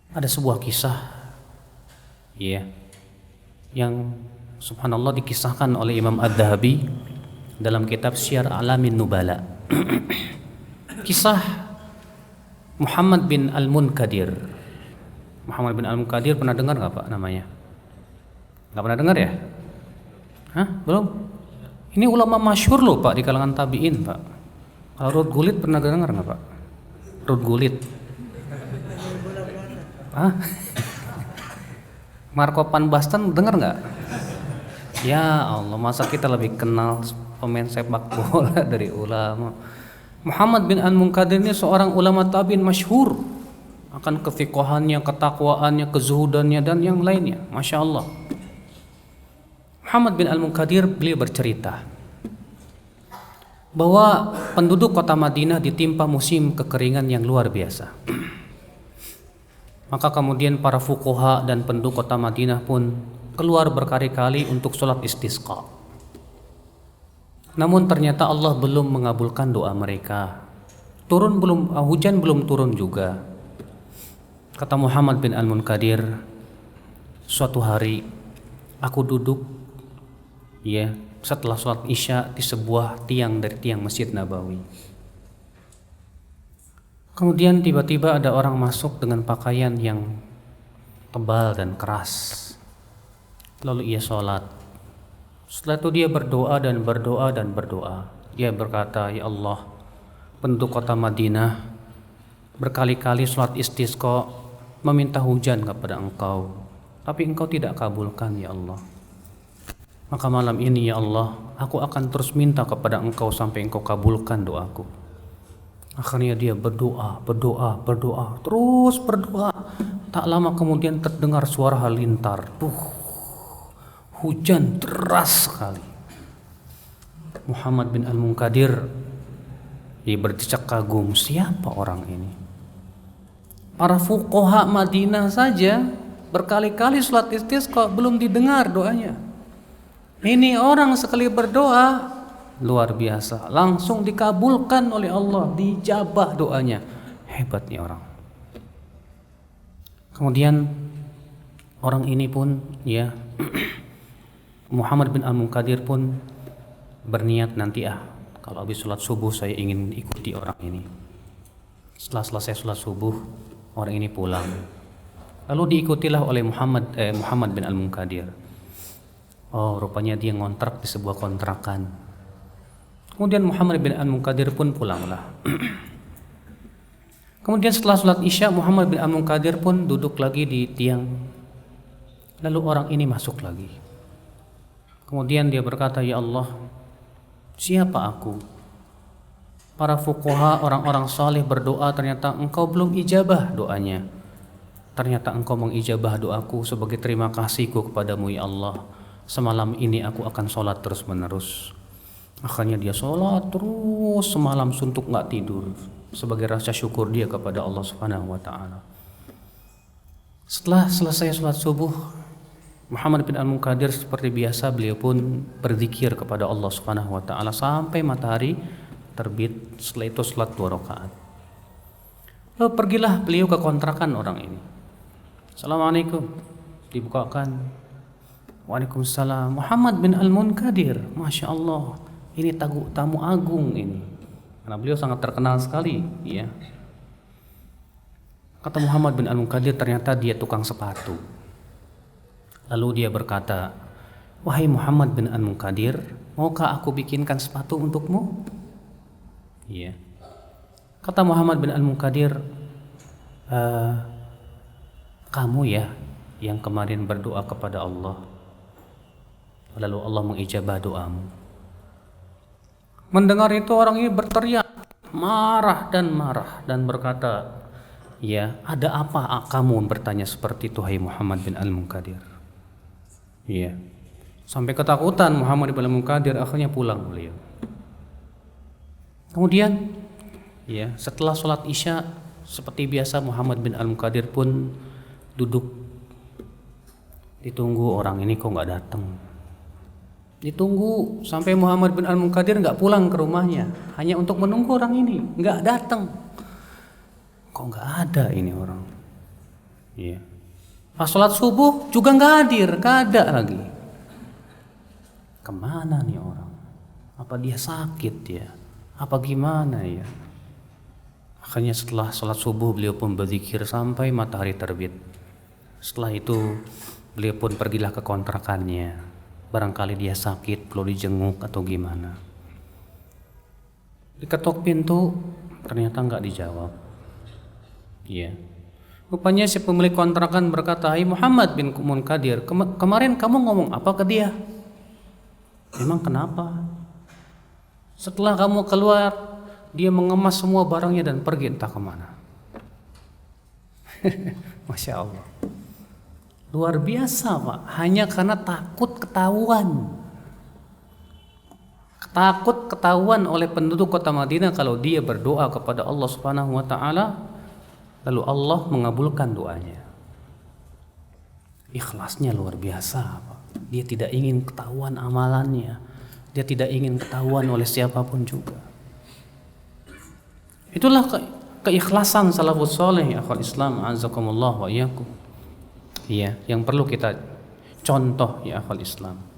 Ada sebuah kisah, ya, yang subhanallah dikisahkan oleh Imam Adz-Dzahabi dalam kitab Syiar A'lamin Nubala. Kisah Muhammad bin Al-Munkadir. Muhammad bin Al-Munkadir pernah dengar nggak Pak namanya? Nggak pernah dengar ya? Hah? Belum? Ini ulama masyhur loh Pak di kalangan tabi'in Pak. Kalau Ruud Gullit pernah dengar nggak Pak? Ruud Gullit. Hah? Marco van Basten dengar nggak? Ya Allah, masa kita lebih kenal pemain sepak bola dari ulama. Muhammad bin Al-Munkadir ini seorang ulama tabi'in masyhur akan kefiqahannya, ketakwaannya, kezuhudannya dan yang lainnya. Masya Allah. Muhammad bin Al-Munkadir beliau bercerita bahwa penduduk kota Madinah ditimpa musim kekeringan yang luar biasa. Maka kemudian para fuqaha dan penduduk kota Madinah pun keluar berkali-kali untuk sholat istisqa. Namun ternyata Allah belum mengabulkan doa mereka. Hujan belum turun juga. Kata Muhammad bin Al-Munkadir, suatu hari aku duduk setelah sholat isya di sebuah tiang dari tiang Masjid Nabawi. Kemudian tiba-tiba ada orang masuk dengan pakaian yang tebal dan keras. Lalu ia sholat. Setelah itu dia berdoa dan berdoa dan berdoa. Dia berkata, ya Allah, penduduk kota Madinah berkali-kali sholat istisqa meminta hujan kepada Engkau, tapi Engkau tidak kabulkan ya Allah. Maka malam ini ya Allah, aku akan terus minta kepada Engkau sampai Engkau kabulkan doaku. Akhirnya dia berdoa, terus berdoa. Tak lama kemudian terdengar suara halilintar. Hujan deras sekali. Muhammad bin Al-Munkadir dia berdecak kagum, siapa orang ini? Para fuqaha Madinah saja berkali-kali sholat istisqa belum didengar doanya. Ini orang sekali berdoa luar biasa, langsung dikabulkan oleh Allah, dijabah doanya. Hebatnya orang. Kemudian orang ini pun Muhammad bin Al-Munkadir pun berniat nanti kalau habis sholat subuh saya ingin ikuti orang ini. Setelah selesai sholat subuh orang ini pulang. Lalu diikutilah oleh Muhammad bin Al-Munkadir. Oh, rupanya dia ngontrak di sebuah kontrakan. Kemudian Muhammad bin Al-Munkadir pun pulanglah. Kemudian setelah sholat isya Muhammad bin Al-Munkadir pun duduk lagi di tiang. Lalu orang ini masuk lagi. Kemudian dia berkata, ya Allah, siapa aku? Para fuqaha, orang-orang saleh berdoa, ternyata Engkau belum ijabah doanya. Ternyata Engkau mengijabah doaku sebagai terima kasihku kepadamu ya Allah. Semalam ini aku akan sholat terus menerus. Akhirnya dia sholat terus semalam suntuk gak tidur sebagai rasa syukur dia kepada Allah Subhanahu wa ta'ala. Setelah selesai sholat subuh, Muhammad bin Al-Munkadir seperti biasa beliau pun berzikir kepada Allah Subhanahu wa ta'ala sampai matahari terbit. Setelah itu sholat 2 rakaat. Lalu pergilah beliau ke kontrakan orang ini. Assalamualaikum. Dibukakan. Waalaikumsalam. Muhammad bin Al-Munkadir, Masya Allah, ini tamu agung ini, karena beliau sangat terkenal sekali ya. Kata Muhammad bin Al-Munkadir, ternyata dia tukang sepatu. Lalu dia berkata, wahai Muhammad bin Al-Munkadir, maukah aku bikinkan sepatu untukmu? Iya. Kata Muhammad bin Al-Munkadir, kamu ya yang kemarin berdoa kepada Allah, lalu Allah mengijabah doamu. Mendengar itu orang ini berteriak, marah dan berkata, ya, ada apa kamu bertanya seperti itu hai Muhammad bin Al-Munkadir? Iya. Sampai ketakutan Muhammad bin Al-Munkadir, akhirnya pulang beliau. Kemudian setelah sholat isya seperti biasa Muhammad bin Al-Munkadir pun duduk ditunggu orang ini kok nggak datang. Ditunggu sampai Muhammad bin Al-Munkadir nggak pulang ke rumahnya, hanya untuk menunggu orang ini nggak datang. Kok nggak ada ini orang? Ya. Pas sholat subuh juga nggak hadir, nggak ada lagi. Kemana nih orang? Apa dia sakit ya? Apa gimana ya? Makanya setelah sholat subuh beliau pun berzikir sampai matahari terbit. Setelah itu beliau pun pergilah ke kontrakannya. Barangkali dia sakit, perlu dijenguk atau gimana. Diketok pintu, ternyata nggak dijawab. Iya. Rupanya si pemilik kontrakan berkata, "Hai Muhammad bin Munkadir, kemarin kamu ngomong apa ke dia? Emang kenapa? Setelah kamu keluar, dia mengemas semua barangnya dan pergi entah kemana." Masya Allah. Luar biasa Pak, hanya karena takut ketahuan. Takut ketahuan oleh penduduk kota Madinah kalau dia berdoa kepada Allah Subhanahu wa taala, lalu Allah mengabulkan doanya. Ikhlasnya luar biasa Pak. Dia tidak ingin ketahuan amalannya. Dia tidak ingin ketahuan oleh siapapun juga. Itulah keikhlasan salafus saleh ya akhwal Islam, azakumullah wa iyyakum. Iya, yang perlu kita contoh ya akhwal Islam.